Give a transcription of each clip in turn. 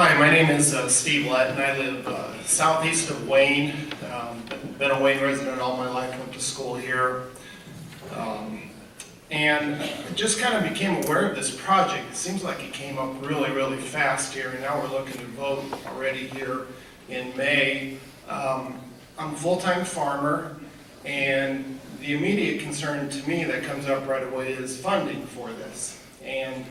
Hi, my name is Steve Lett, and I live southeast of Wayne. Been a Wayne resident all my life, went to school here. And just kind of became aware of this project. It seems like it came up really, really fast here, and now we're looking to vote already here in May. I'm a full-time farmer, and the immediate concern to me that comes up right away is funding for this. And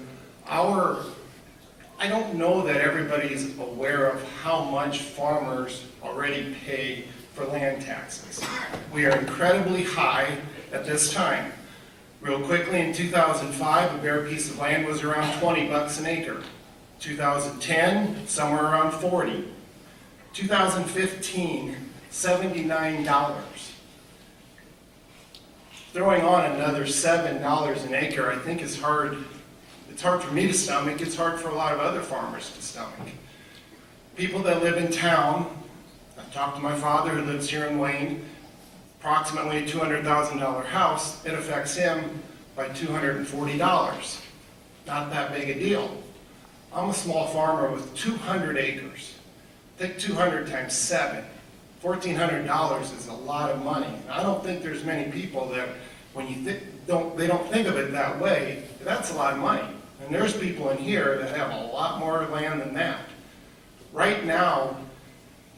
I don't know that everybody's aware of how much farmers already pay for land taxes. We are incredibly high at this time. Real quickly, in 2005, a bare piece of land was around 20 bucks an acre. 2010, somewhere around 40. 2015, $79. Throwing on another $7 an acre, I think is hard. It's hard for me to stomach. It's hard for a lot of other farmers to stomach. People that live in town, I've talked to my father who lives here in Wayne, approximately a $200,000 house, it affects him by $240. Not that big a deal. I'm a small farmer with 200 acres. Take 200 times 7. $1,400 is a lot of money. And I don't think there's many people that, when you they don't think of it that way, that's a lot of money. And there's people in here that have a lot more land than that. Right now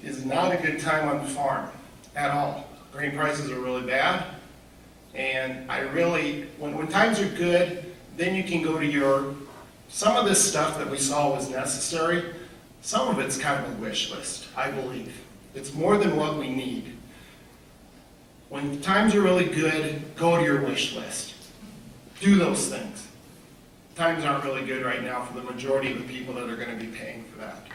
is not a good time on the farm at all. Grain prices are really bad. And when times are good, then you can go to some of this stuff that we saw was necessary. Some of it's kind of a wish list, I believe. It's more than what we need. When times are really good, go to your wish list. Do those things. Times aren't really good right now for the majority of the people that are going to be paying for that.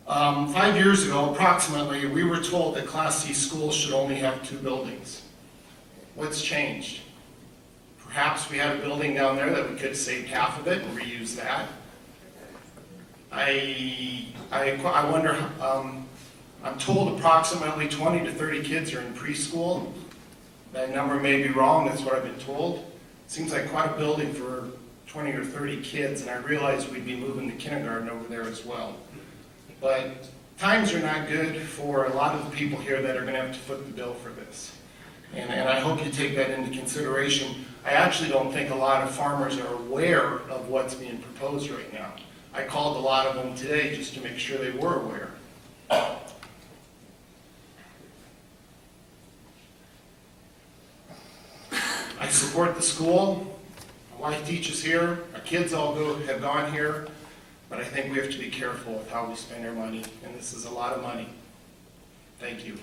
5 years ago, approximately, we were told that Class C schools should only have 2 buildings. What's changed? Perhaps we had a building down there that we could save half of it and reuse that. I wonder, I'm told approximately 20 to 30 kids are in preschool. That number may be wrong, that's what I've been told. Seems like quite a building for 20 or 30 kids, and I realized we'd be moving to kindergarten over there as well. But times are not good for a lot of the people here that are going to have to foot the bill for this. And I hope you take that into consideration. I actually don't think a lot of farmers are aware of what's being proposed right now. I called a lot of them today just to make sure they were aware. I support the school. My wife teaches here. Our kids all have gone here. But I think we have to be careful with how we spend our money. And this is a lot of money. Thank you.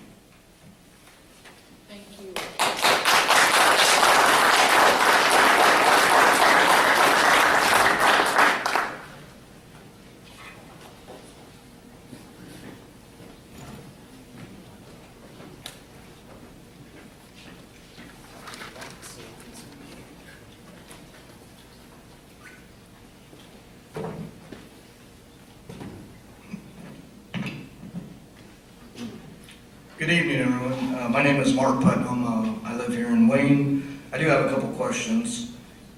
Thank you. Good evening, everyone. My name is Mark Putnam. I live here in Wayne. I do have a couple questions.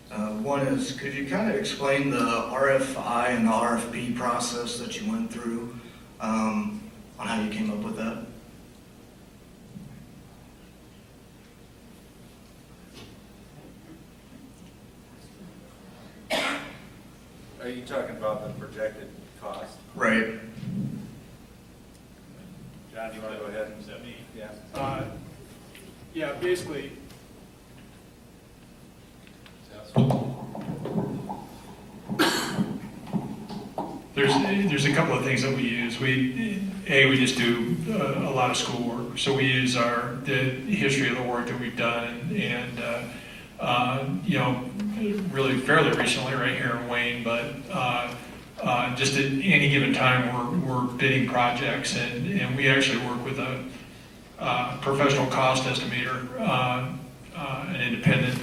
One is, could you kind of explain the RFI and the RFP process that you went through on how you came up with that? Are you talking about the projected cost? Right. John, do you want to go ahead? Is that me? Yeah. Yeah, basically, there's a couple of things that we use. We just do a lot of schoolwork. So we use the history of the work that we've done and really fairly recently right here in Wayne, but just at any given time we're bidding projects and we actually work with a professional cost estimator, an independent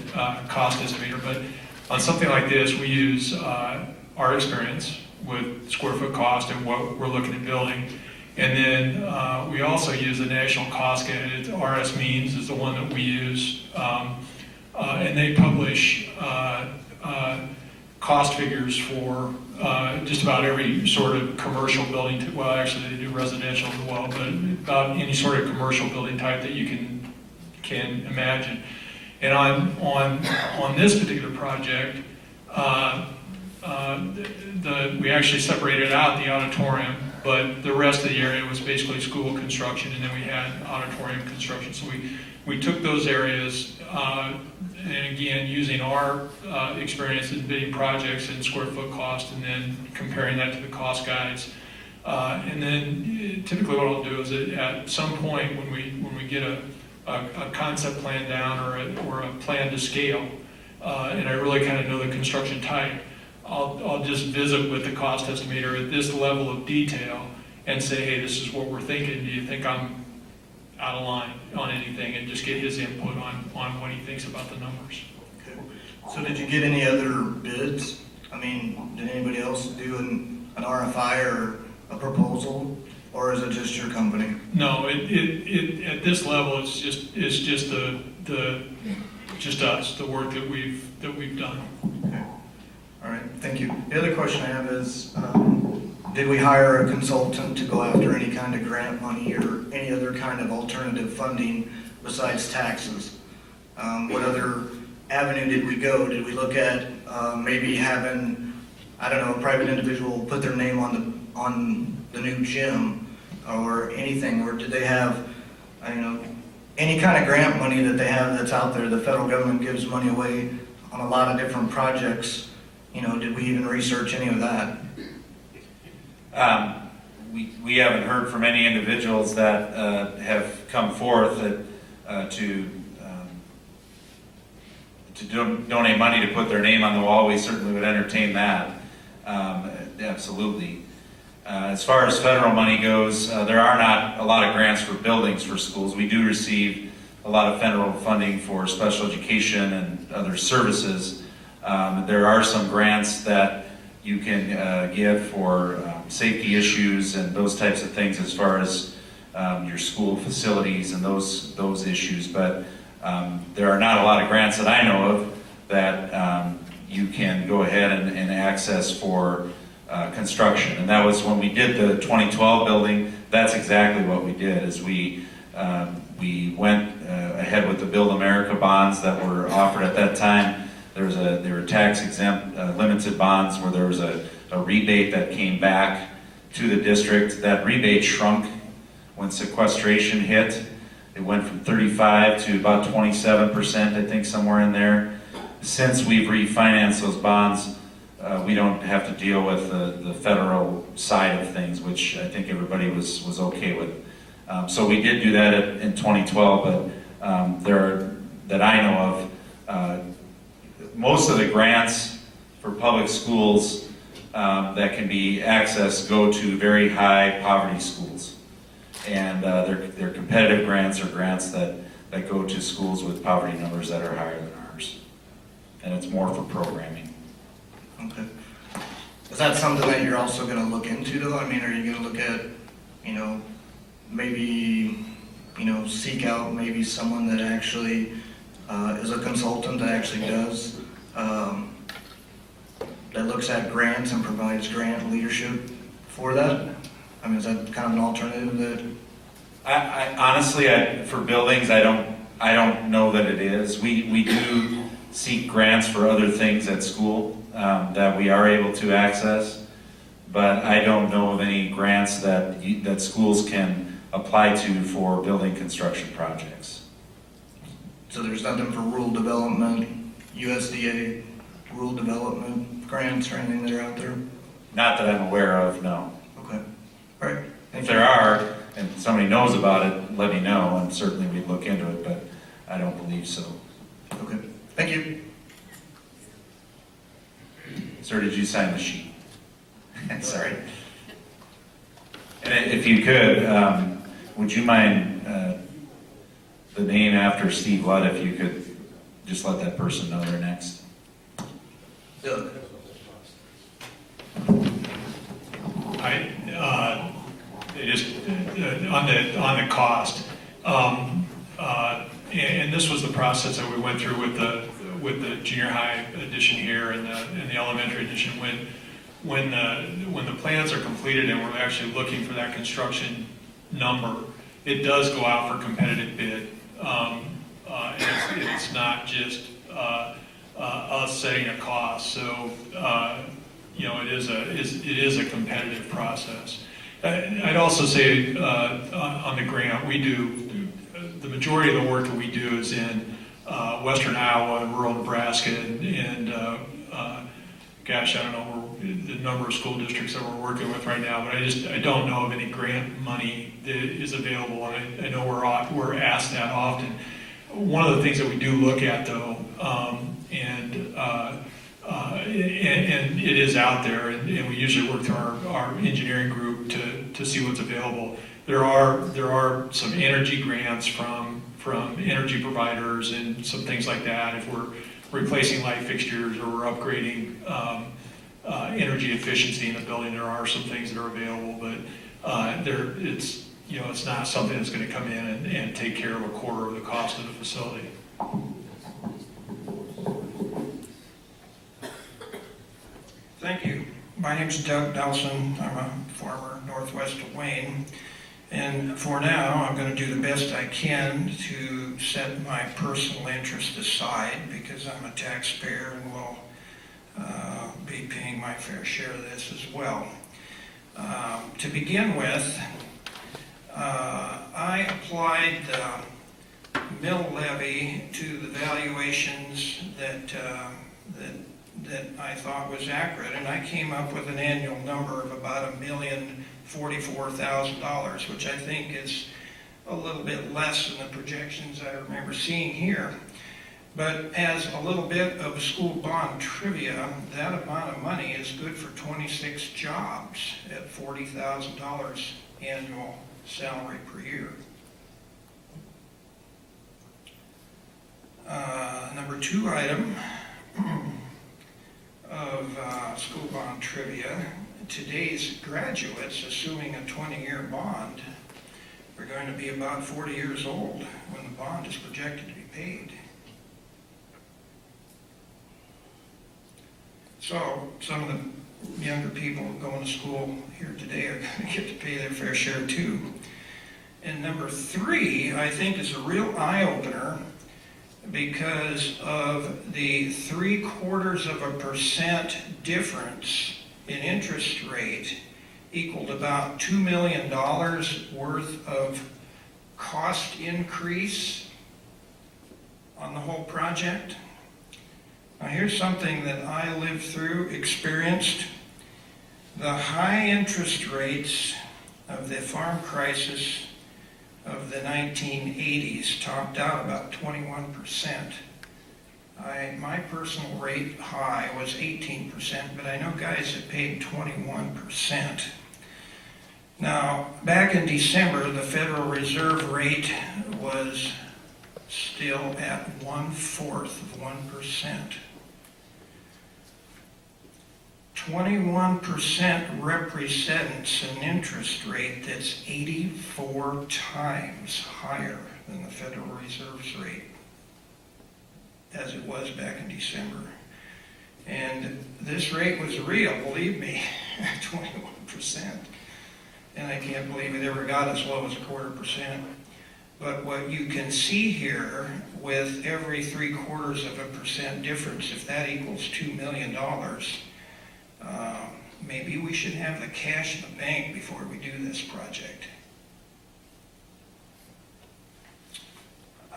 cost estimator. But on something like this, we use our experience with square foot cost and what we're looking at building. And then we also use the National Cost Guide. RS Means is the one that we use. And they publish cost figures for just about every sort of commercial building, well, actually they do residential as well, but about any sort of commercial building type that you can imagine. And on this particular project, we actually separated out the auditorium, but the rest of the area was basically school construction, and then we had auditorium construction. So we took those areas, and again, using our experience in bidding projects and square foot cost, and then comparing that to the cost guides. And then typically what I'll do is at some point when we get a concept plan down or a plan to scale, and I really kind of know the construction type, I'll just visit with the cost estimator at this level of detail and say, hey, this is what we're thinking. Do you think I'm out of line on anything? And just get his input on what he thinks about the numbers. Okay. So did you get any other bids? I mean, did anybody else do an RFI or a proposal, or is it just your company? No, it at this level, it's just just us, the work that we've done. Okay. All right, thank you. The other question I have is, did we hire a consultant to go after any kind of grant money or any other kind of alternative funding besides taxes? What other avenue did we go? Did we look at maybe having, I don't know, a private individual put their name on the new gym or anything? Or did they have, I don't know, any kind of grant money that they have that's out there? The federal government gives money away on a lot of different projects. You know, did we even research any of that? We haven't heard from any individuals that have come forth to donate money to put their name on the wall. We certainly would entertain that. Absolutely. As far as federal money goes, there are not a lot of grants for buildings for schools. We do receive a lot of federal funding for special education and other services. There are some grants that you can get for safety issues and those types of things as far as your school facilities and those issues. But there are not a lot of grants that I know of that you can go ahead and access for construction. And that was when we did the 2012 building. That's exactly what we did. Is we went ahead with the Build America bonds that were offered at that time. They were tax exempt limited bonds where there was a rebate that came back to the district. That rebate shrunk when sequestration hit. It went from 35 to about 27%, I think, somewhere in there. Since we've refinanced those bonds, we don't have to deal with the federal side of things, which I think everybody was okay with. So we did do that in 2012, but that I know of, most of the grants for public schools that can be accessed go to very high poverty schools. And they're competitive grants or grants that go to schools with poverty numbers that are higher than ours. And it's more for programming. Okay. Is that something that you're also going to look into though? I mean, are you going to look at, maybe, seek out maybe someone that actually is a consultant that actually does, that looks at grants and provides grant leadership for that? I mean, is that kind of an alternative that? I honestly, for buildings, I don't know that it is. We do seek grants for other things at school that we are able to access, but I don't know of any grants that schools can apply to for building construction projects. So there's nothing for rural development, USDA rural development grants or anything that are out there? Not that I'm aware of, no. Okay. All right. If there are, and somebody knows about it, let me know, and certainly we'd look into it, but I don't believe so. Okay. Thank you. Sir, did you sign the sheet? Sorry. And if you could, would you mind the name after Steve Ludd, if you could just let that person know they're next? Doug. On the cost, and this was the process that we went through with with the junior high addition here and the elementary addition, when the plans are completed and we're actually looking for that construction number, it does go out for competitive bid. It's not just us setting a cost. So it is a competitive process. I'd also say on the grant, we do the majority of the work that we do is in western Iowa and rural Nebraska, and gosh, I don't know the number of school districts that we're working with right now, but I don't know of any grant money that is available. And I know we're asked that often. One of the things that we do look at, though, and it is out there, and we usually work through our engineering group to see what's available. There are some energy grants from energy providers and some things like that. If we're replacing light fixtures or we're upgrading energy efficiency in the building, there are some things that are available, but it's not something that's going to come in and take care of a quarter of the cost of the facility. Thank you. My name's Doug Nelson. I'm a farmer northwest of Wayne. And for now, I'm going to do the best I can to set my personal interest aside because I'm a taxpayer and will be paying my fair share of this as well. To begin with, I applied the mill levy to the valuations that I thought was accurate, and I came up with an annual number of about $1,044,000, which I think is a little bit less than the projections I remember seeing here. But as a little bit of school bond trivia, that amount of money is good for 26 jobs at $40,000 annual salary per year. Number 2 item of school bond trivia, today's graduates, assuming a 20-year bond, are going to be about 40 years old when the bond is projected to be paid. So some of the younger people going to school here today are going to get to pay their fair share too. And number 3, I think, is a real eye-opener because of the 0.75% difference in interest rate equaled about $2 million worth of cost increase on the whole project. Now here's something that I lived through, experienced. The high interest rates of the farm crisis of the 1980s topped out about 21%. My personal rate high was 18%, but I know guys that paid 21%. Now, back in December, the Federal Reserve rate was still at 1/4 of 1%. 21% represents an interest rate that's 84 times higher than the Federal Reserve's rate, as it was back in December. And this rate was real, believe me, 21%. And I can't believe it ever got as low as 0.25%. But what you can see here, with every 0.75% difference, if that equals $2 million, maybe we should have the cash in the bank before we do this project.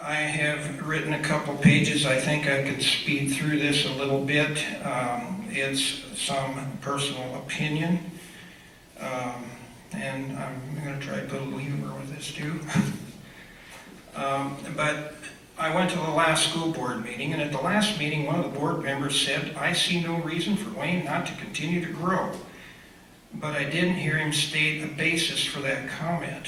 I have written a couple pages. I think I could speed through this a little bit. It's some personal opinion, and I'm going to try to put a little humor with this too. But I went to the last school board meeting, and at the last meeting, one of the board members said, "I see no reason for Wayne not to continue to grow." But I didn't hear him state a basis for that comment.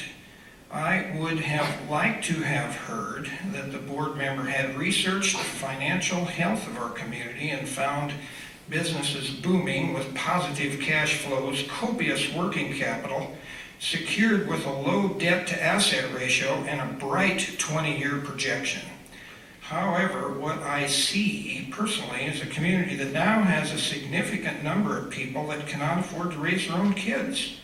I would have liked to have heard that the board member had researched the financial health of our community and found businesses booming with positive cash flows, copious working capital, secured with a low debt-to-asset ratio, and a bright 20-year projection. However, what I see personally is a community that now has a significant number of people that cannot afford to raise their own kids.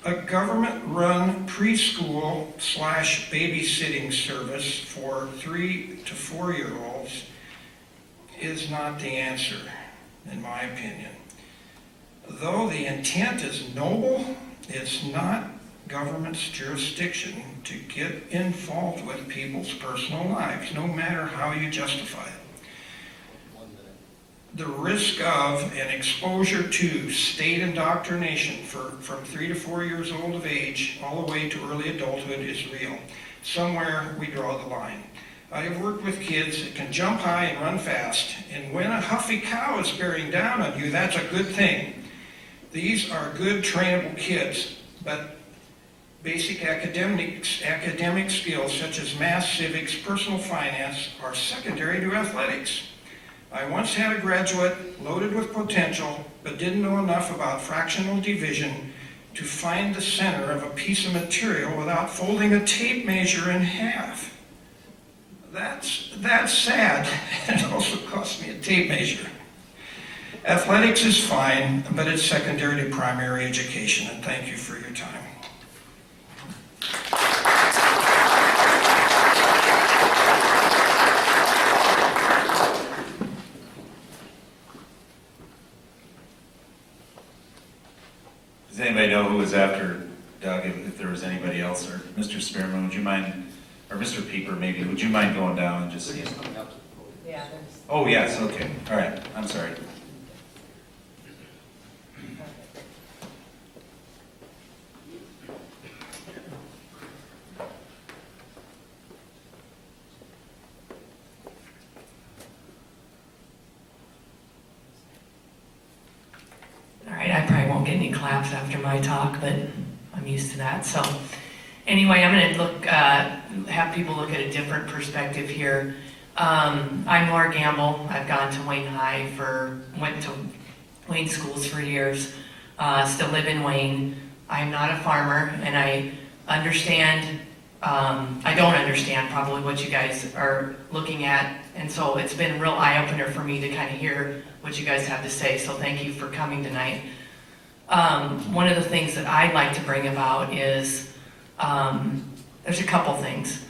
A government-run preschool / babysitting service for 3 to 4-year-olds is not the answer, in my opinion. Though the intent is noble, it's not government's jurisdiction to get involved with people's personal lives, no matter how you justify it. The risk of and exposure to state indoctrination from 3 to 4 years old of age all the way to early adulthood is real. Somewhere we draw the line. I have worked with kids that can jump high and run fast, and when a huffy cow is bearing down on you, that's a good thing. These are good, trainable kids, but basic academic skills such as math, civics, personal finance are secondary to athletics. I once had a graduate loaded with potential, but didn't know enough about fractional division to find the center of a piece of material without folding a tape measure in half. That's sad. It also cost me a tape measure. Athletics is fine, but it's secondary to primary education, and thank you for your time. Does anybody know who was after Doug, if there was anybody else, or Mr. Spearman, would you mind, or Mr. Pieper maybe, would you mind going down and just see? Yeah, Oh, yes, okay, all right, I'm sorry. All right, I probably won't get any claps after my talk, but I'm used to that. So anyway, I'm going to have people look at a different perspective here. I'm Laura Gamble. I've gone to Wayne High went to Wayne schools for years, still live in Wayne. I'm not a farmer, and I don't understand probably what you guys are looking at, and so it's been a real eye-opener for me to kind of hear what you guys have to say, so thank you for coming tonight. One of the things that I'd like to bring about is, there's a couple things.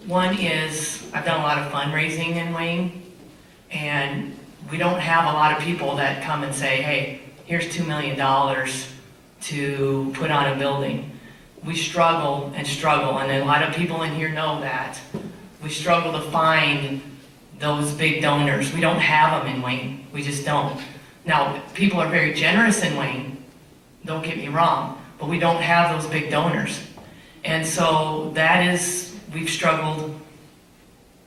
One is, I've done a lot of fundraising in Wayne, and we don't have a lot of people that come and say, hey, here's $2 million to put on a building. We struggle and struggle, and a lot of people in here know that. We struggle to find those big donors. We don't have them in Wayne. We just don't. Now, people are very generous in Wayne, don't get me wrong, but we don't have those big donors. And so we've struggled.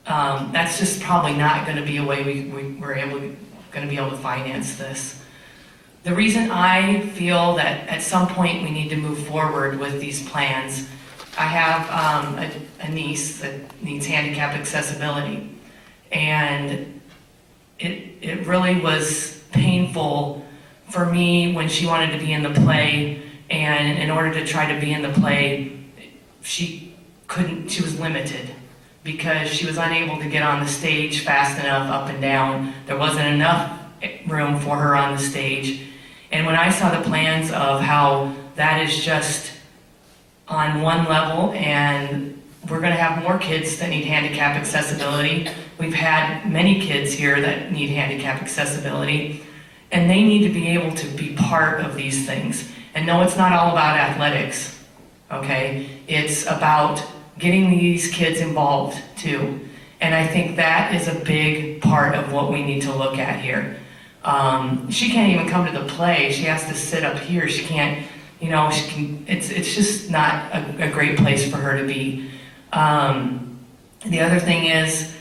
That's just probably not going to be a way we're going to be able to finance this. The reason I feel that at some point we need to move forward with these plans, I have a niece that needs handicap accessibility, and it really was painful for me when she wanted to be in the play, and in order to try to be in the play, she was limited because she was unable to get on the stage fast enough up and down. There wasn't enough room for her on the stage. And when I saw the plans of how that is just on one level, and we're going to have more kids that need handicap accessibility. We've had many kids here that need handicap accessibility, and they need to be able to be part of these things. And no, it's not all about athletics, okay? It's about getting these kids involved too. And I think that is a big part of what we need to look at here. She can't even come to the play. She has to sit up here. She can't, it's just not a great place for her to be. The other thing is,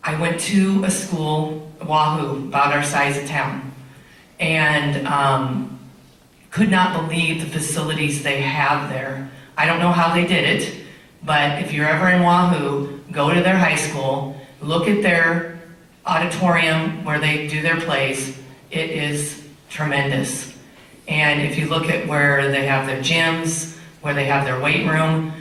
I went to a school, Wahoo, about our size of town, and could not believe the facilities they have there. I don't know how they did it, but if you're ever in Wahoo, go to their high school, look at their auditorium where they do their plays. It is tremendous. And if you look at where they have their gyms, where they have their weight room,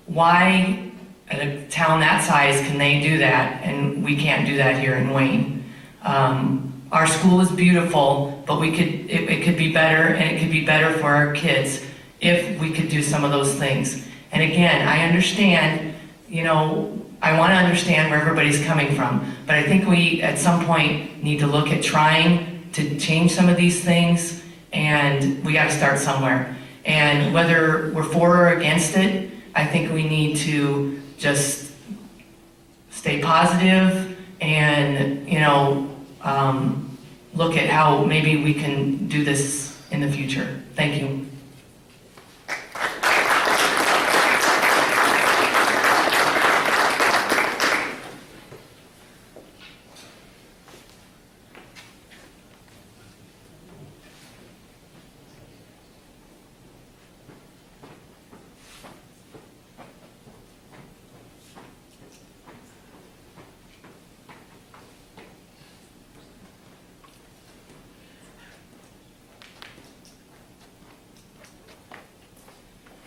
why at a town that size, can they do that? And we can't do that here in Wayne. Our school is beautiful, but it could be better, and it could be better for our kids if we could do some of those things. And again, I understand, I want to understand where everybody's coming from, but I think we, at some point, need to look at trying to change some of these things, and we got to start somewhere. And whether we're for or against it, I think we need to just stay positive and, look at how maybe we can do this in the future. Thank you.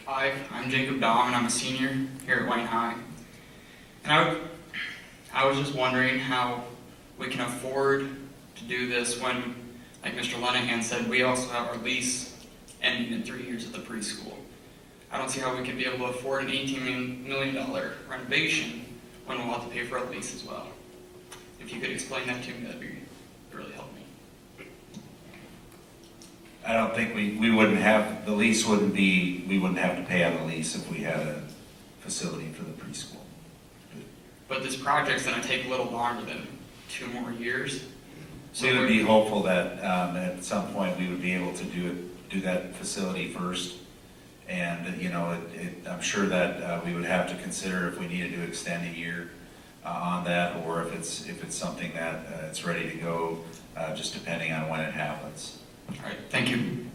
Hi, I'm Jacob Dahm, and I'm a senior here at Wayne High. And I was just wondering how we can afford to do this when, like Mr. Lenahan said, we also have our lease ending in 3 years at the preschool. I don't see how we could be able to afford an $18 million renovation when we'll have to pay for a lease as well. If you could explain that to me, that'd really help me. I don't think we wouldn't have, the lease wouldn't be, we wouldn't have to pay on the lease if we had a facility for the preschool. But this project's going to take a little longer than 2 more years. So we would be hopeful that at some point we would be able to do that facility first. And, I'm sure that we would have to consider if we needed to extend a year on that, or if it's something that it's ready to go, just depending on when it happens. All right, thank you.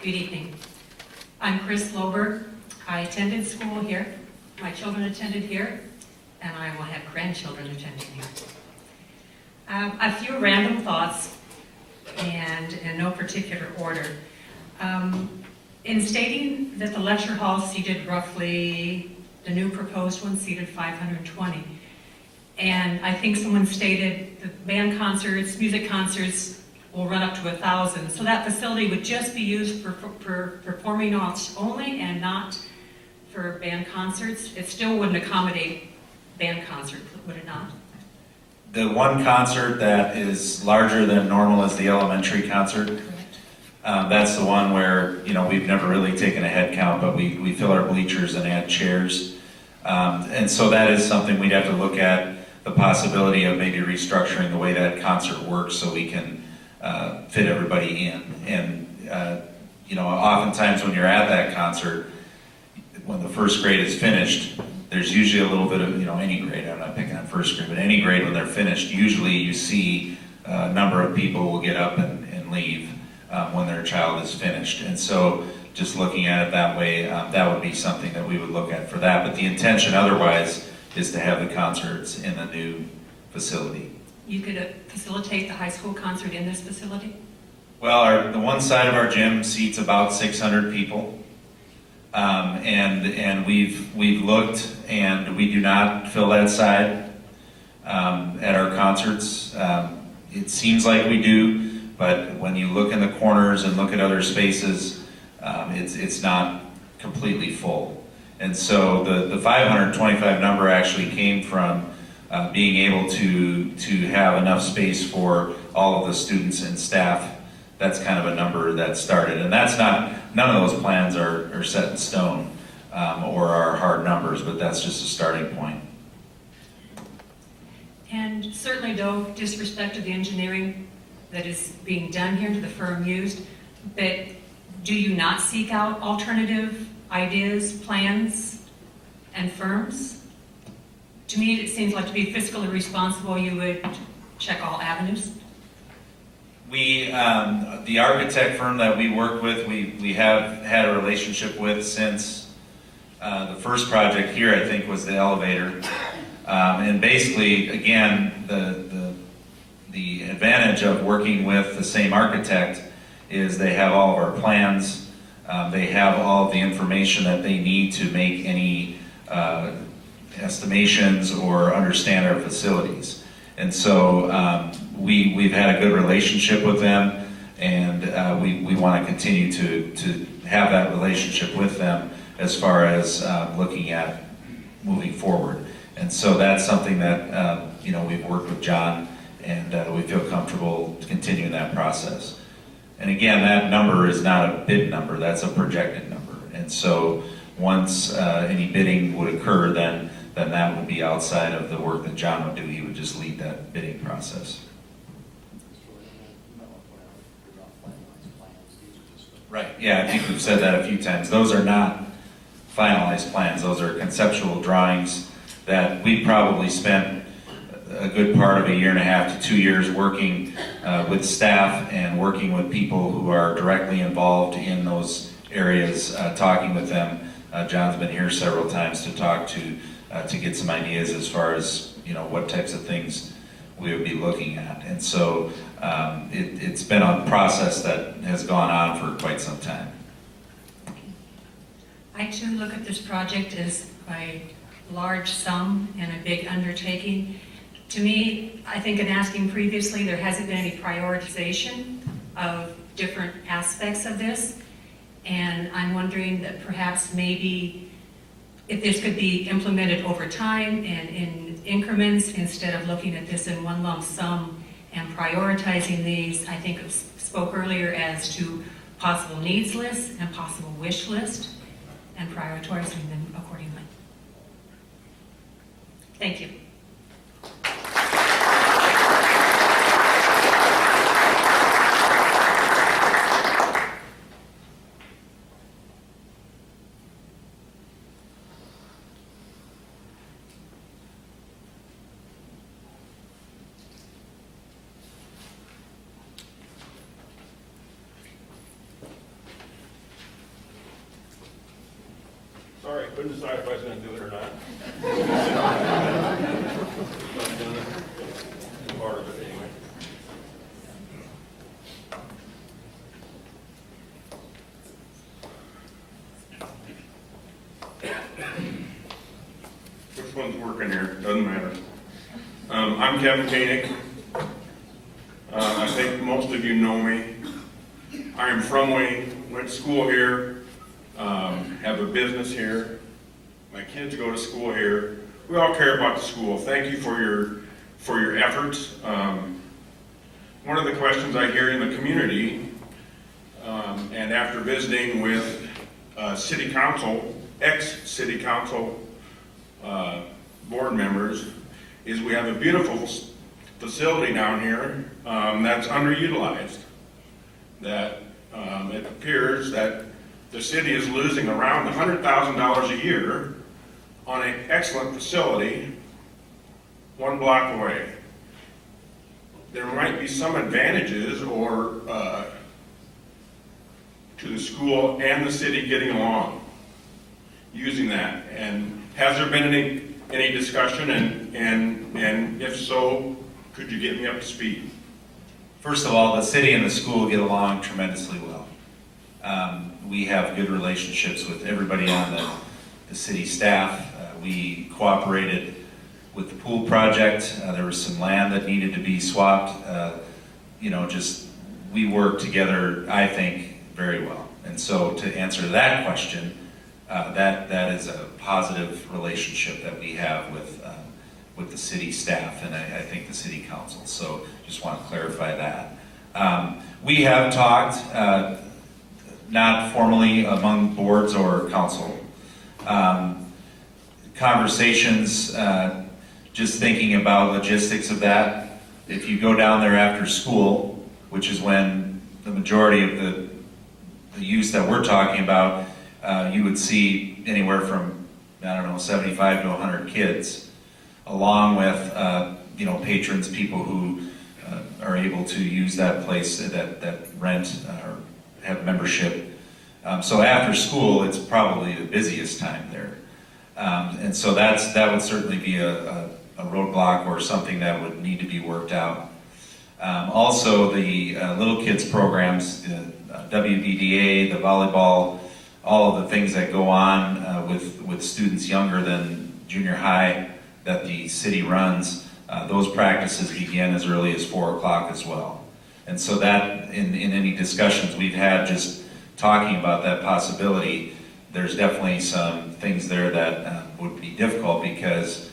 Good evening. I'm Chris Loberg. I attended school here. My children attended here, and I will have grandchildren attending here. A few random thoughts, and in no particular order. In stating that the lecture hall seated roughly, the new proposed one seated 520, and I think someone stated the band concerts, music concerts will run up to 1,000. So that facility would just be used for performing arts only and not for band concerts. It still wouldn't accommodate band concerts, would it not? The one concert that is larger than normal is the elementary concert. Correct. That's the one where, we've never really taken a head count, but we fill our bleachers and add chairs. And so that is something we'd have to look at, the possibility of maybe restructuring the way that concert works so we can fit everybody in. And, oftentimes when you're at that concert, when the first grade is finished, there's usually a little bit of, any grade, I'm not picking on first grade, but any grade when they're finished, usually you see a number of people will get up and leave when their child is finished. And so just looking at it that way, that would be something that we would look at for that. But the intention otherwise is to have the concerts in the new facility. You could facilitate the high school concert in this facility? Well, the one side of our gym seats about 600 people. And we've looked, and we do not fill that side at our concerts. It seems like we do, but when you look in the corners and look at other spaces, it's not completely full. And so the 525 number actually came from being able to have enough space for all of the students and staff. That's kind of a number that started, and none of those plans are set in stone or are hard numbers, but that's just a starting point. And certainly no disrespect to the engineering that is being done here, to the firm used, but do you not seek out alternative ideas, plans, and firms? To me, it seems like to be fiscally responsible, you would check all avenues. We, the architect firm that we work with, we have had a relationship with since the first project here, I think, was the elevator. And basically, again, the advantage of working with the same architect is they have all of our plans, they have all of the information that they need to make any estimations or understand our facilities. And so we've had a good relationship with them, and we want to continue to have that relationship with them as far as looking at moving forward. And so that's something that we've worked with John, and we feel comfortable continuing that process. And again, that number is not a bid number, that's a projected number. And so once any bidding would occur, then that would be outside of the work that John would do. He would just lead that bidding process. Right, yeah, I think we've said that a few times. Those are not finalized plans. Those are conceptual drawings that we probably spent a good part of 1.5 to 2 years working with staff and working with people who are directly involved in those areas, talking with them. John's been here several times to talk to get some ideas as far as what types of things we would be looking at. And so it's been a process that has gone on for quite some time. I too look at this project as a large sum and a big undertaking. To me, I think in asking previously, there hasn't been any prioritization of different aspects of this. And I'm wondering that perhaps maybe if this could be implemented over time and in increments instead of looking at this in one lump sum and prioritizing these. I think it spoke earlier as to possible needs list and possible wish list and prioritizing them accordingly. Thank you. Sorry, I couldn't decide if I was going to do it or not. Part of it anyway. Which one's working here? Doesn't matter. I'm Kevin Koenig. I think most of you know me. I am from Wayne, went to school here. Have a business here. My kids go to school here. We all care about the school. Thank you for your efforts. One of the questions I hear in the community, and after visiting with city council, ex-city council board members, is we have a beautiful facility down here that's underutilized. That it appears that the city is losing around $100,000 a year on an excellent facility 1 block away. There might be some advantages or to the school and the city getting along using that. And has there been any discussion? And if so, could you get me up to speed? First of all, the city and the school get along tremendously well. We have good relationships with everybody on the city staff. We cooperated with the pool project. There was some land that needed to be swapped. We work together, I think, very well. And so to answer that question, that is a positive relationship that we have with the city staff and I think the city council. So just want to clarify that. We have talked, not formally among boards or council, conversations, just thinking about logistics of that. If you go down there after school, which is when the majority of the use that we're talking about, you would see anywhere from, 75 to 100 kids. along with, patrons, people who are able to use that place, that rent or have membership. So after school, it's probably the busiest time there. And so that would certainly be a roadblock or something that would need to be worked out. Also, the little kids programs, the WBDA, the volleyball, all of the things that go on with students younger than junior high that the city runs, those practices begin as early as 4 o'clock as well. And so that, in any discussions we've had just talking about that possibility, there's definitely some things there that would be difficult because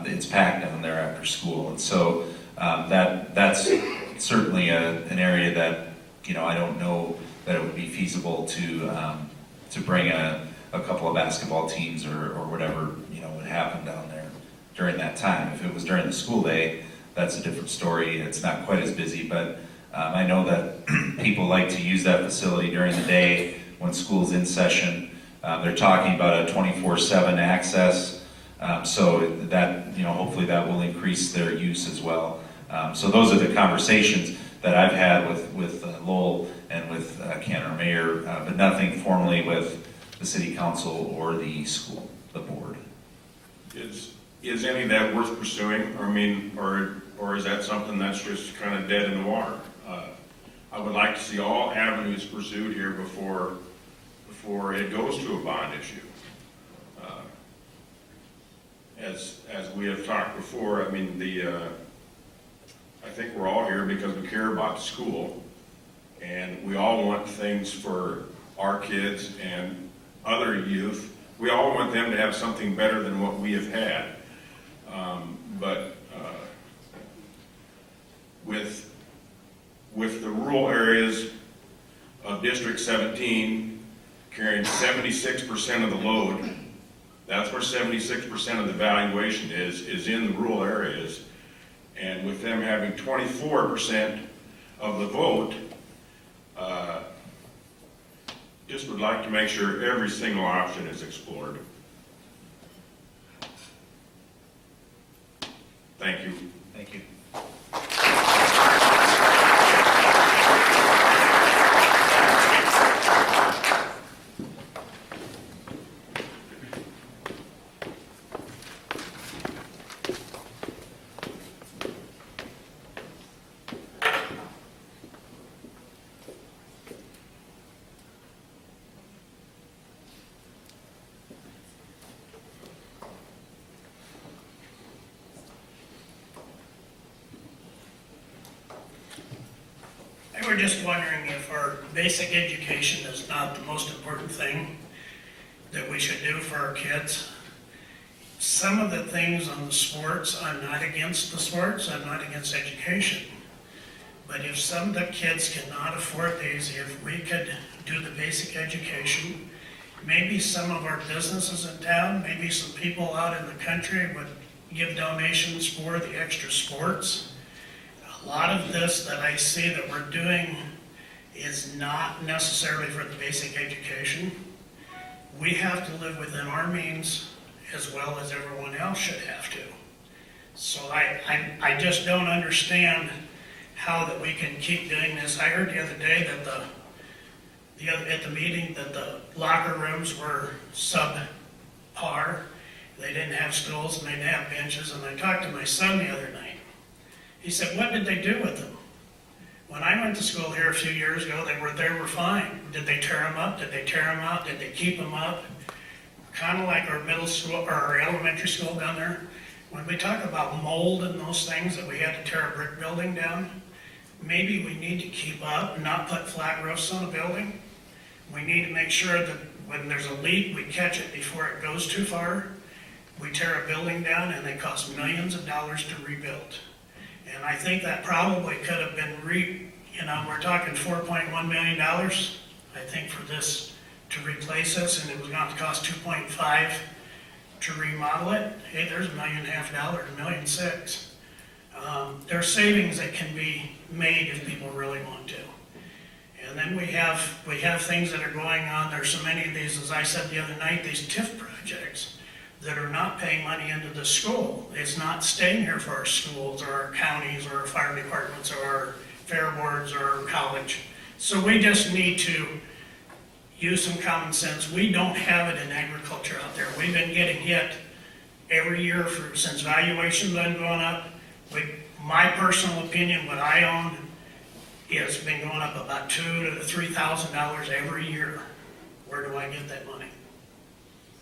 it's packed down there after school. And so that's certainly an area that, I don't know that it would be feasible to bring a couple of basketball teams or whatever, would happen down there during that time. If it was during the school day, that's a different story. It's not quite as busy, but I know that people like to use that facility during the day when school's in session. They're talking about a 24/7 access, so that, hopefully that will increase their use as well. So those are the conversations that I've had with Lowell and with Cantor Mayor, but nothing formally with the city council or the school, the board. Is any of that worth pursuing? Or is that something that's just kind of dead in the water? I would like to see all avenues pursued here before it goes to a bond issue. As we have talked before, I think we're all here because we care about the school, and we all want things for our kids and other youth. We all want them to have something better than what we have had. But with the rural areas of District 17 carrying 76% of the load, that's where 76% of the valuation is in the rural areas. And with them having 24% of the vote, just would like to make sure every single option is explored. Thank you. Thank you. We're just wondering if our basic education is not the most important thing that we should do for our kids. Some of the things on the sports, I'm not against the sports, I'm not against education. But if some of the kids cannot afford these, if we could do the basic education, maybe some of our businesses in town, maybe some people out in the country would give donations for the extra sports. A lot of this that I see that we're doing is not necessarily for the basic education. We have to live within our means as well as everyone else should have to. So I just don't understand how that we can keep doing this. I heard the other day that at the meeting that the locker rooms were subpar. They didn't have stools and they didn't have benches. And I talked to my son the other night. He said, what did they do with them? When I went to school here a few years ago, they were fine. Did they tear them up? Did they tear them out? Did they keep them up? Kind of like our middle school or our elementary school down there. When we talk about mold and those things that we had to tear a brick building down, maybe we need to keep up and not put flat roofs on a building. We need to make sure that when there's a leak, we catch it before it goes too far. We tear a building down and they cost millions of dollars to rebuild. And I think that probably could have been we're talking $4.1 million, I think, for this to replace this, and it was going to cost 2.5 to remodel it. Hey, there's $1.5 million, $1.6 million. There's savings that can be made if people really want to. And then we have things that are going on. There's so many of these, as I said the other night, these TIF projects. that are not paying money into the school. It's not staying here for our schools or our counties or our fire departments or our fair boards or our college. So we just need to use some common sense. We don't have it in agriculture out there. We've been getting hit every year since valuation's been going up. My personal opinion, what I own, has been going up about $2,000 to $3,000 every year. Where do I get that money?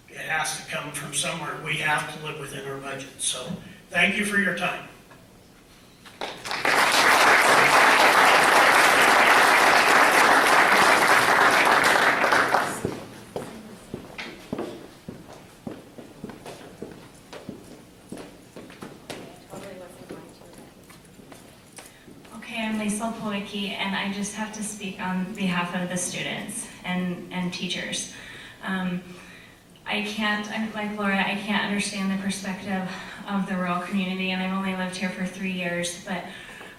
It has to come from somewhere. We have to live within our budget. So thank you for your time. Okay, I'm Lisa Polwicki, and I just have to speak on behalf of the students and teachers. I can't, I'm like Laura, I can't understand the perspective of the rural community, and I've only lived here for 3 years, but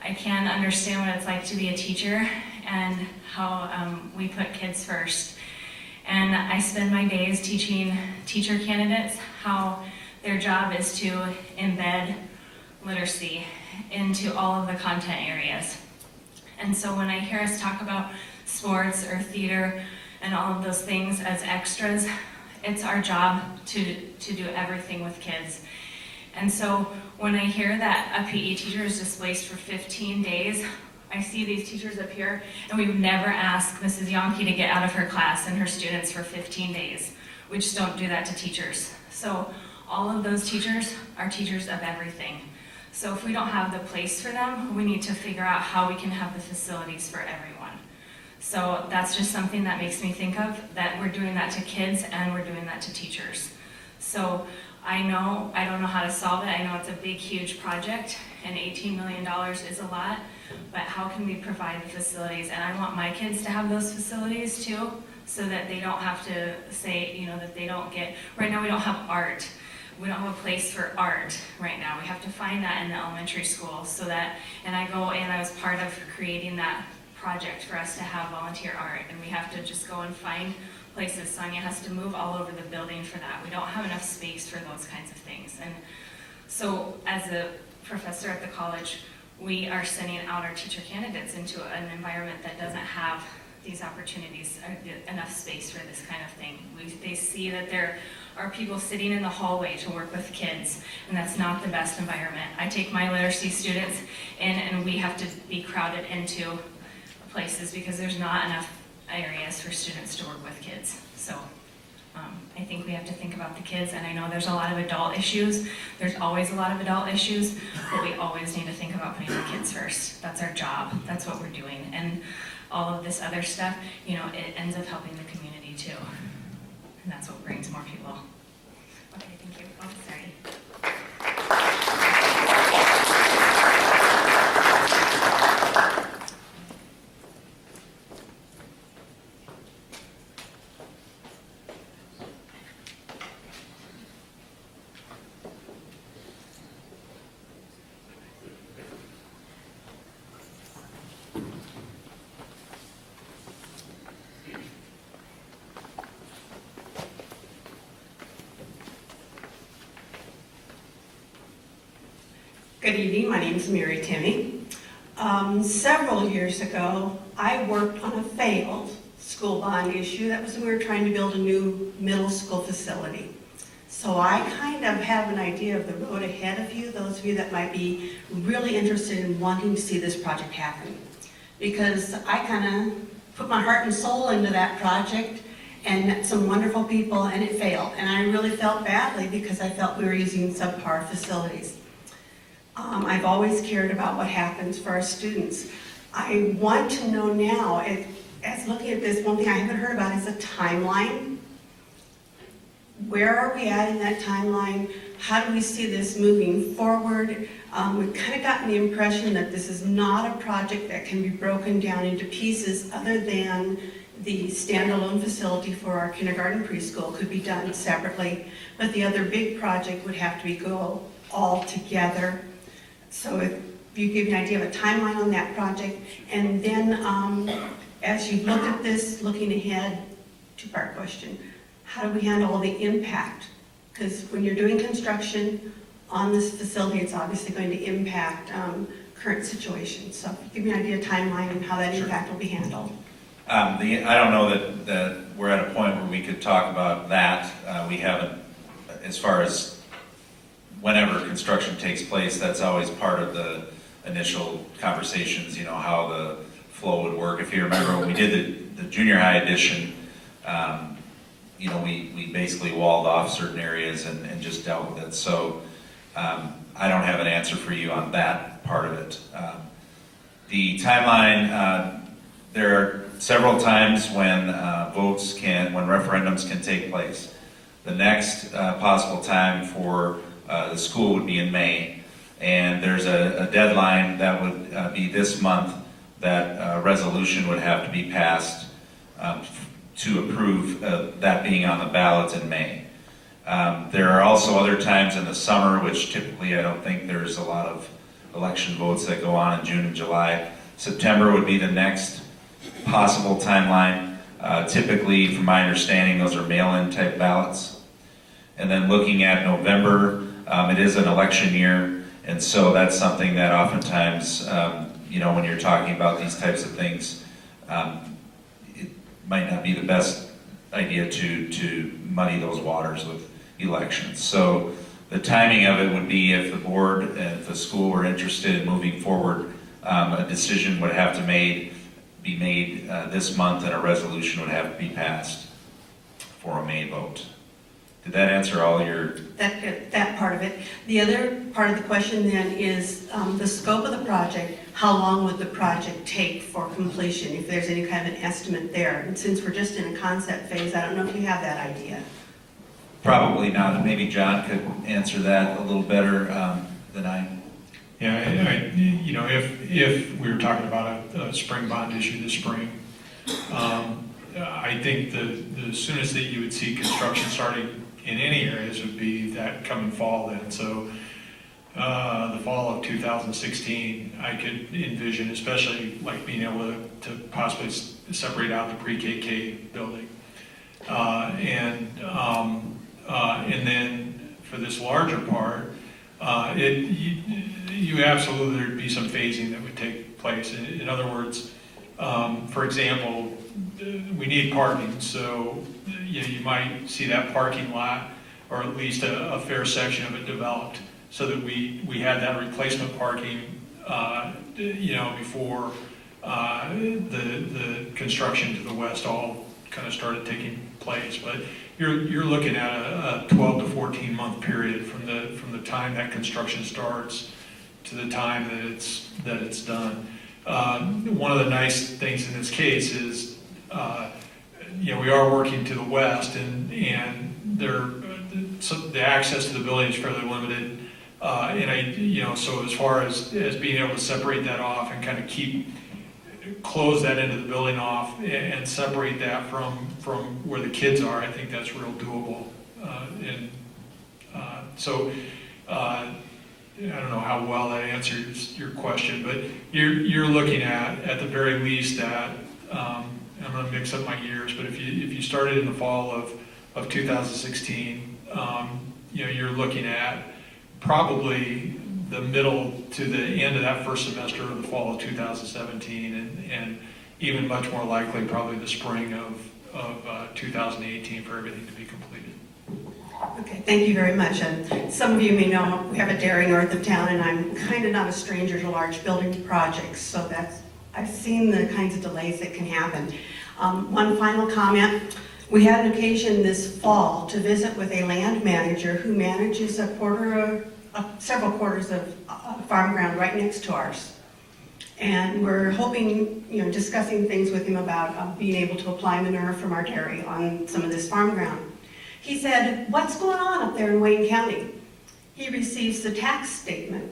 I can understand what it's like to be a teacher and how we put kids first. And I spend my days teaching teacher candidates how their job is to embed literacy into all of the content areas. And so when I hear us talk about sports or theater and all of those things as extras, it's our job to do everything with kids. And so when I hear that a PE teacher is displaced for 15 days, I see these teachers up here, and we've never asked Mrs. Yonke to get out of her class and her students for 15 days. We just don't do that to teachers. So all of those teachers are teachers of everything. So if we don't have the place for them, we need to figure out how we can have the facilities for everyone. So that's just something that makes me think of, that we're doing that to kids and we're doing that to teachers. So I don't know how to solve it. I know it's a big, huge project, and $18 million is a lot, but how can we provide the facilities? And I want my kids to have those facilities too, so that they don't have to say, that they don't get, right now we don't have art. We don't have a place for art right now. We have to find that in the elementary school so that, and I was part of creating that project for us to have volunteer art, and we have to just go and find places. Sonia has to move all over the building for that. We don't have enough space for those kinds of things. And so as a professor at the college, we are sending out our teacher candidates into an environment that doesn't have these opportunities, enough space for this kind of thing. They see that there are people sitting in the hallway to work with kids, and that's not the best environment. I take my literacy students in, and we have to be crowded into places because there's not enough areas for students to work with kids. So I think we have to think about the kids, and I know there's a lot of adult issues. There's always a lot of adult issues, but we always need to think about putting the kids first. That's our job. That's what we're doing. And all of this other stuff, it ends up helping the community too. And that's what brings more people. Okay, thank you. Oh, sorry. Good evening, my name is Mary Timmy. Several years ago, I worked on a failed school bond issue. That was when we were trying to build a new middle school facility. So I kind of have an idea of the road ahead of you, those of you that might be really interested in wanting to see this project happen. Because I kind of put my heart and soul into that project and met some wonderful people, and it failed. And I really felt badly because I felt we were using subpar facilities. I've always cared about what happens for our students. I want to know now, as looking at this, one thing I haven't heard about is a timeline. Where are we at in that timeline? How do we see this moving forward? We've kind of gotten the impression that this is not a project that can be broken down into pieces other than the standalone facility for our kindergarten preschool could be done separately, but the other big project would have to go all together. So if you give me an idea of a timeline on that project, and then as you look at this, looking ahead, two-part question, how do we handle all the impact? Because when you're doing construction on this facility, it's obviously going to impact current situations. So give me an idea of timeline and how that impact will be handled. I don't know that we're at a point where we could talk about that. We haven't, as far as whenever construction takes place, that's always part of the initial conversations, you know, how the flow would work. If you remember when we did the junior high addition, you know, we basically walled off certain areas and just dealt with it. So I don't have an answer for you on that part of it. The timeline, there are several times when when referendums can take place. The next possible time for the school would be in May, and there's a deadline that would be this month that a resolution would have to be passed to approve that being on the ballot in May. There are also other times in the summer, which typically I don't think there's a lot of election votes that go on in June and July. September would be the next possible timeline. Typically, from my understanding, those are mail-in type ballots. And then looking at November, it is an election year, and so that's something that oftentimes, you know, when you're talking about these types of things, it might not be the best idea to muddy those waters with elections. So the timing of it would be if the board and if the school were interested in moving forward, a decision would have to be made this month, and a resolution would have to be passed for a May vote. Did that answer all your... That part of it. The other part of the question then is the scope of the project. How long would the project take for completion, if there's any kind of an estimate there? And since we're just in a concept phase, I don't know if you have that idea. Probably not, and maybe John could answer that a little better than I. Yeah, you know, if we were talking about a spring bond issue this spring, I think the soonest that you would see construction starting in any areas would be that coming fall then. So the fall of 2016, I could envision, especially like being able to possibly separate out the pre-KK building. And then for this larger part, you absolutely, there'd be some phasing that would take place. In other words, for example, we need parking, so you might see that parking lot, or at least a fair section of it developed, so that we had that replacement parking, you know, before the construction to the west all kind of started taking place. But you're looking at a 12 to 14 month period from the time that construction starts to the time that it's done. One of the nice things in this case is, you know, we are working to the west, and the access to the building is fairly limited. And you know, so as far as being able to separate that off and kind of close that end of the building off and separate that from where the kids are, I think that's real doable. So I don't know how well that answers your question, but you're looking at the very least at, I'm going to mix up my years, but if you started in the fall of 2016, you know, you're looking at probably the middle to the end of that first semester of the fall of 2017, and even much more likely probably the spring of 2018 for everything to be completed. Okay, thank you very much. And some of you may know we have a dairy north of town, and I'm kind of not a stranger to large building projects, so I've seen the kinds of delays that can happen. One final comment. We had an occasion this fall to visit with a land manager who manages several quarters of farm ground right next to ours. And we're hoping, you know, discussing things with him about being able to apply manure from our dairy on some of this farm ground. He said, "What's going on up there in Wayne County?" He receives the tax statement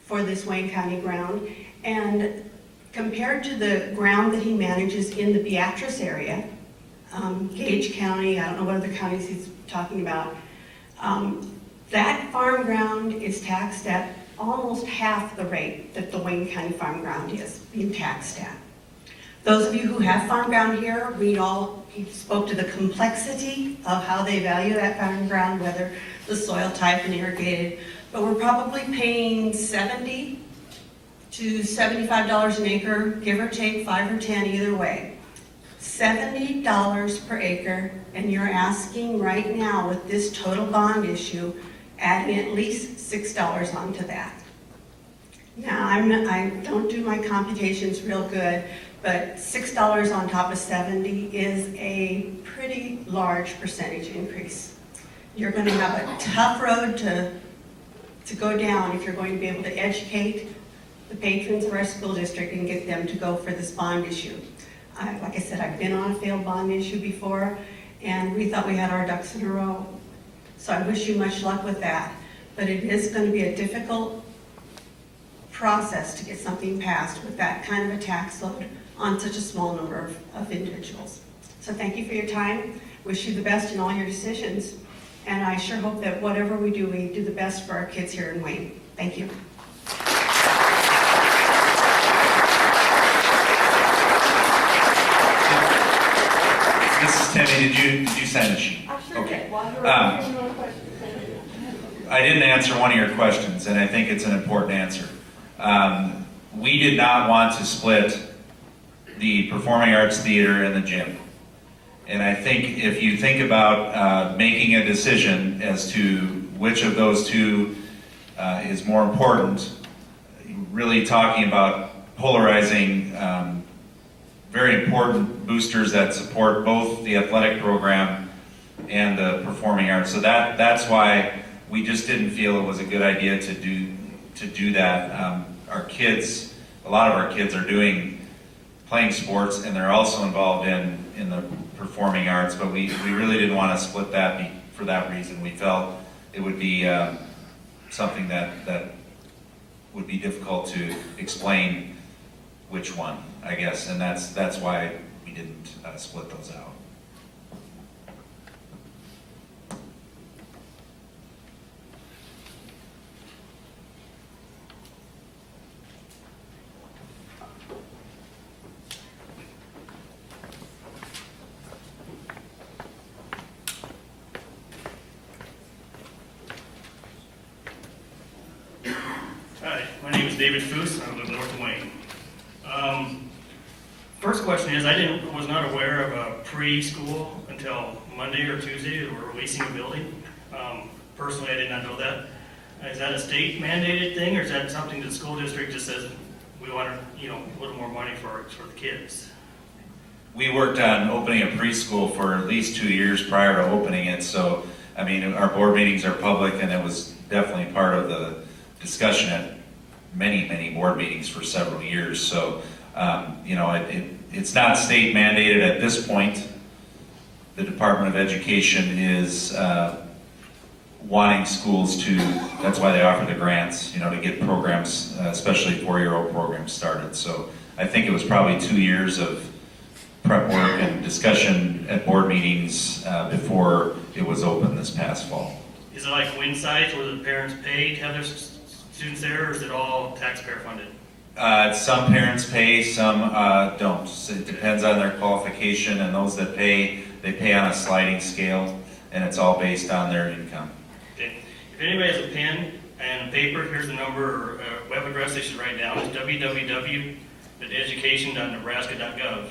for this Wayne County ground, and compared to the ground that he manages in the Beatrice area, Gage County, I don't know what other counties he's talking about, that farm ground is taxed at almost half the rate that the Wayne County farm ground is being taxed at. Those of you who have farm ground here, we spoke to the complexity of how they value that farm ground, whether the soil type and irrigated, but we're probably paying $70 to $75 an acre, give or take 5 or 10 either way. $70 per acre, and you're asking right now with this total bond issue, adding at least $6 onto that. Now, I don't do my computations real good, but $6 on top of 70 is a pretty large percentage increase. You're going to have a tough road to go down if you're going to be able to educate the patrons of our school district and get them to go for this bond issue. Like I said, I've been on a failed bond issue before, and we thought we had our ducks in a row. So I wish you much luck with that. But it is going to be a difficult process to get something passed with that kind of a tax load on such a small number of individuals. So thank you for your time. Wish you the best in all your decisions. And I sure hope that whatever we do the best for our kids here in Wayne. Thank you. Mrs. Timmy, did you sign the sheet? Okay. I didn't answer one of your questions, and I think it's an important answer. We did not want to split the Performing Arts Theater and the gym. And I think if you think about making a decision as to which of those two is more important, really talking about polarizing very important boosters that support both the athletic program and the performing arts. So that's why we just didn't feel it was a good idea to do that. Our kids, a lot of our kids are playing sports, and they're also involved in the performing arts, but we really didn't want to split that for that reason. We felt it would be something that would be difficult to explain which one, I guess, and that's why we didn't split those out. Hi, my name is David Foose, and I live north of Wayne. First question is, I was not aware of a preschool until Monday or Tuesday. They were releasing a building. Personally, I did not know that. Is that a state mandated thing, or is that something that the school district just says, we want to, a little more money for the kids? We worked on opening a preschool for at least 2 years prior to opening it, so, I mean, our board meetings are public, and it was definitely part of the discussion at many board meetings for several years. So, it's not state mandated at this point. The Department of Education is wanting schools to, that's why they offer the grants, to get programs, especially 4-year-old programs started. So I think it was probably 2 years of prep work and discussion at board meetings before it was open this past fall. Is it like win sites where the parents pay to have their students there, or is it all taxpayer funded? Some parents pay, some don't. So it depends on their qualification, and those that pay, they pay on a sliding scale, and it's all based on their income. Okay. If anybody has a pen and a paper, here's the number or web address they should write down. It's www.education.nebraska.gov.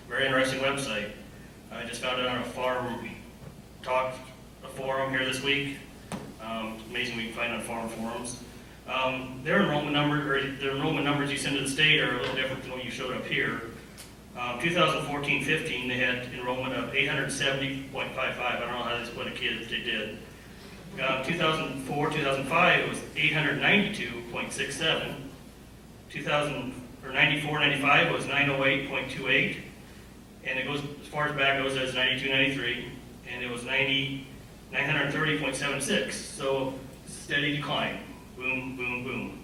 Very interesting website. I just found it on a farm talk, a forum here this week. It's amazing we can find on farm forums. Their enrollment numbers you send to the state are a little different than what you showed up here. 2014-15, they had enrollment of 870.55. I don't know how they split a kid, they did. 2004-2005, it was 892.67. 94-95 was 908.28. And it goes, as far as back goes, as 92-93. And it was 930.76. So steady decline. Boom, boom, boom.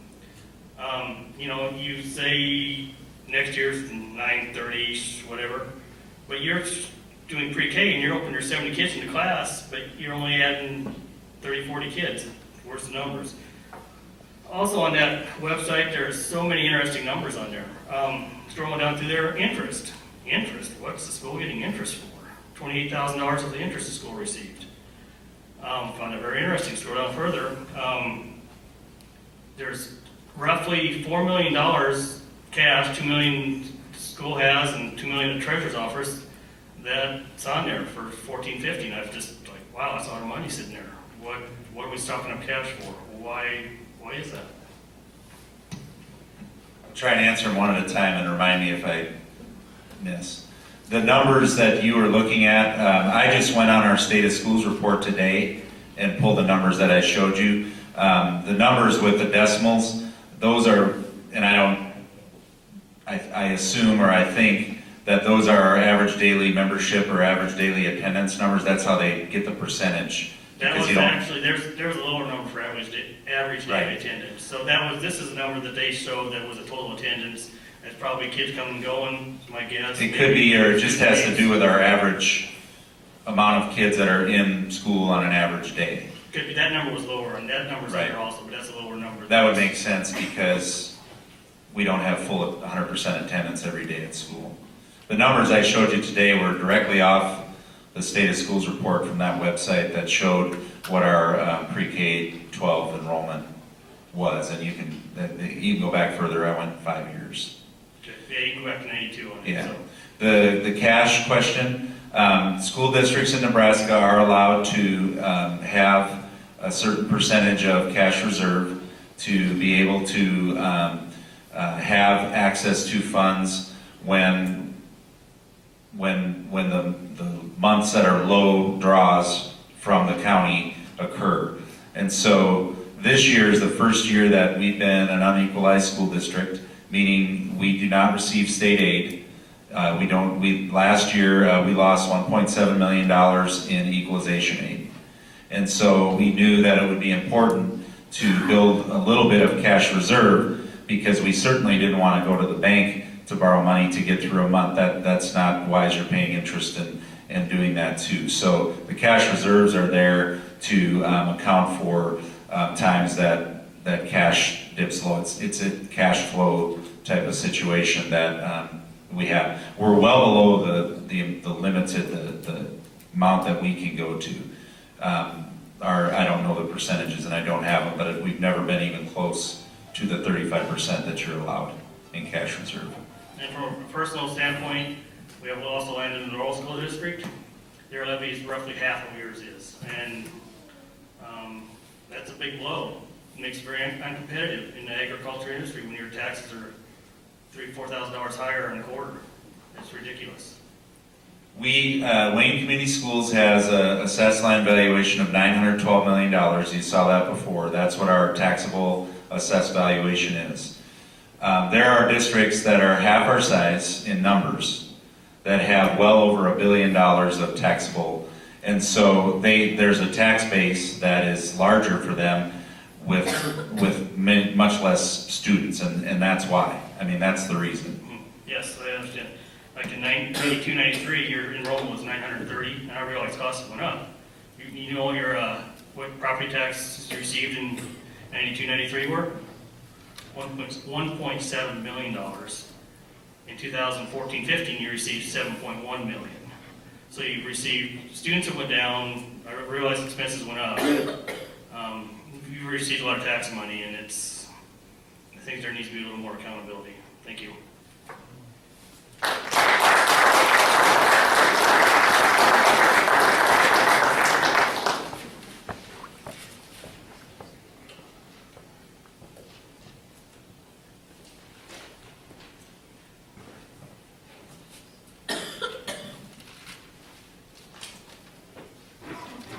You say next year's 930, whatever, but you're doing pre-K and you're opening your 70 kids into class, but you're only adding 30, 40 kids. Worse the numbers. Also on that website, there's so many interesting numbers on there. Scrolling down through there, interest. Interest, what's the school getting interest for? $28,000 of the interest the school received. Found it very interesting. Scroll down further. There's roughly $4 million cash, $2 million the school has, and $2 million the treasurer's office. That's on there for 14-15. I was just like, wow, that's a lot of money sitting there. What are we stocking up cash for? Why is that? I'll try and answer them one at a time and remind me if I miss. The numbers that you were looking at, I just went on our State of Schools report today and pulled the numbers that I showed you. The numbers with the decimals, those are, and I assume or I think that those are our average daily membership or average daily attendance numbers. That's how they get the percentage. That Because was you don't- actually, there's a lower number for average Right. daily attendance. So this is the number that they showed that was a total attendance. That's probably kids coming and going, is my guess. It could be, or it just has to do with our average amount of kids that are in school on an average day. Could be, that number was lower, and that number's Right. there also, but that's a lower number. That would make sense because we don't have full 100% attendance every day at school. The numbers I showed you today were directly off the State of Schools report from that website that showed what our pre-K-12 enrollment was, and you can go back further. I went 5 years. Okay. Yeah, you can go back to 92 on it. Yeah. So. The cash question, school districts in Nebraska are allowed to have a certain percentage of cash reserve to be able to have access to funds when the months that are low draws from the county occur. And so this year is the first year that we've been an unequalized school district, meaning we do not receive state aid. Last year we lost $1.7 million in equalization aid. And so we knew that it would be important to build a little bit of cash reserve because we certainly didn't want to go to the bank to borrow money to get through a month. That's not wise. You're paying interest and doing that too. So the cash reserves are there to account for times that cash dips low. It's a cash flow type of situation that we have. We're well below the limited, the amount that we can go to. I don't know the percentages and I don't have them, but we've never been even close to the 35% that you're allowed in cash reserve. And from a personal standpoint, we have also landed in the Rural School District. Their levy is roughly half of yours is. And that's a big blow. It makes it very uncompetitive in the agriculture industry when your taxes are $3,000-$4,000 higher in a quarter. It's ridiculous. Wayne Community Schools has a assessed land valuation of $912 million. You saw that before. That's what our taxable assessed valuation is. There are districts that are half our size in numbers that have well over $1 billion of taxable, and so there's a tax base that is larger for them with much less students, and that's why. I mean, that's the reason. Yes, I understand. Like in 92, 93, your enrollment was 930, and I realize costs went up. You know your what property taxes you received in 92, 93 were? $1.7 million. In 2014-15, you received $7.1 million. So you've received, students have went down, I realize expenses went up. You received a lot of tax money, and I think there needs to be a little more accountability. Thank you.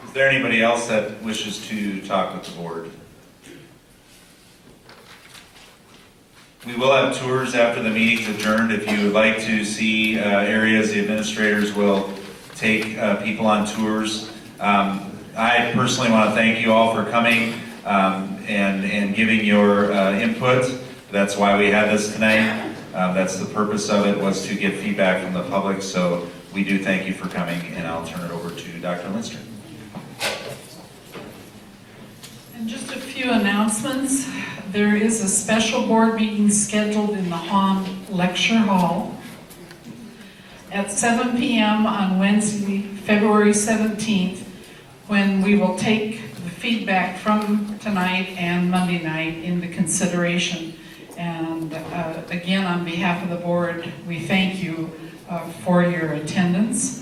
Is there anybody else that wishes to talk with the board? We will have tours after the meeting's adjourned. If you would like to see areas, the administrators will take people on tours. I personally want to thank you all for coming and giving your input. That's why we had this tonight. That's the purpose of it, was to get feedback from the public. So we do thank you for coming, and I'll turn it over to Dr. Lindstrom. And just a few announcements. There is a special board meeting scheduled in the Hahn Lecture Hall at 7 p.m. on Wednesday, February 17th, when we will take the feedback from tonight and Monday night into consideration. And again, on behalf of the board, we thank you for your attendance.